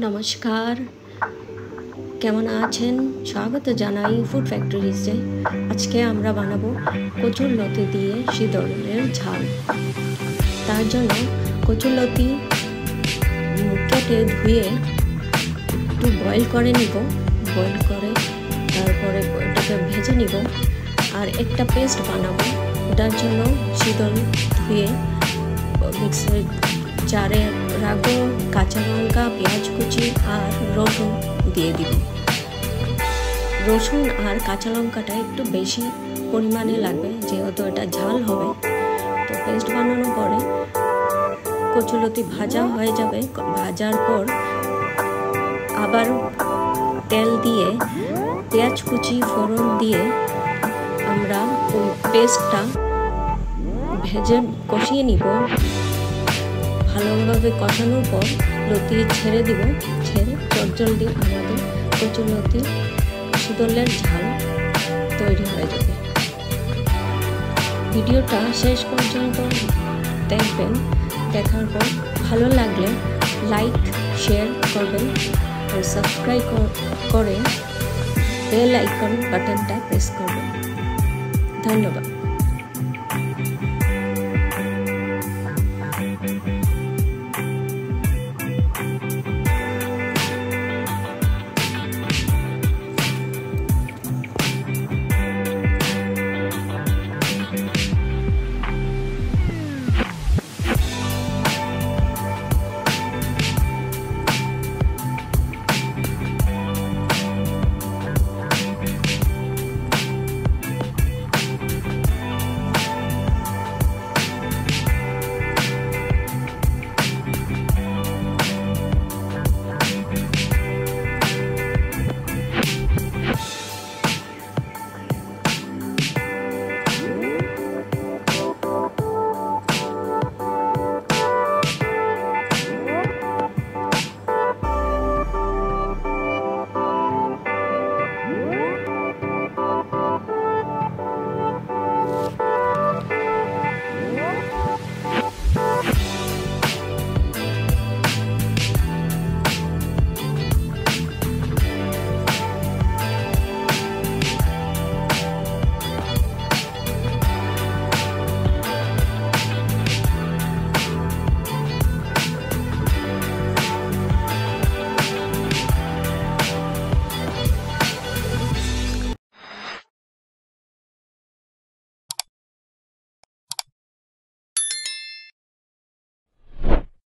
নমস্কার, কেমন আছেন? স্বাগত জানাই ফুড ফ্যাক্টরিজে। আজকে আমরা বানাবো কচুরলতি দিয়ে শীতলের ঝাল। তার জন্য কচুরলতি কেটে ধুয়ে একটু বয়েল করে নিব। বয়েল করে তারপরে এটাকে ভেজে নিব আর একটা পেস্ট বানাবো। ওটার জন্য শীতল ধুয়ে মিক্সার জারে রাখবো। কাঁচা লঙ্কা, পেঁয়াজ কুচি আর রসুন দিয়ে দিব। রসুন আর কাঁচা লঙ্কাটা একটু বেশি পরিমাণে লাগবে, যেহেতু এটা ঝাল হবে। তো পেস্ট বানানোর পরে কচুরলতি ভাজা হয়ে যাবে। ভাজার পর আবার তেল দিয়ে পেঁয়াজ কুচি ফোড়ন দিয়ে আমরা ওই পেস্টটা ভেজে কষিয়ে নিব। ভালোভাবে কষানোর পর লতি ছেড়ে দিব। ছেড়ে চটজলদি আমাদের কচুরলতি শীতলের ঝাল তৈরি হয়ে যাবে। ভিডিওটা শেষ পর্যন্ত দেখবেন। দেখার পর ভালো লাগলে লাইক শেয়ার করবেন আর সাবস্ক্রাইব করে বেল আইকন বাটনটা প্রেস করবেন। ধন্যবাদ।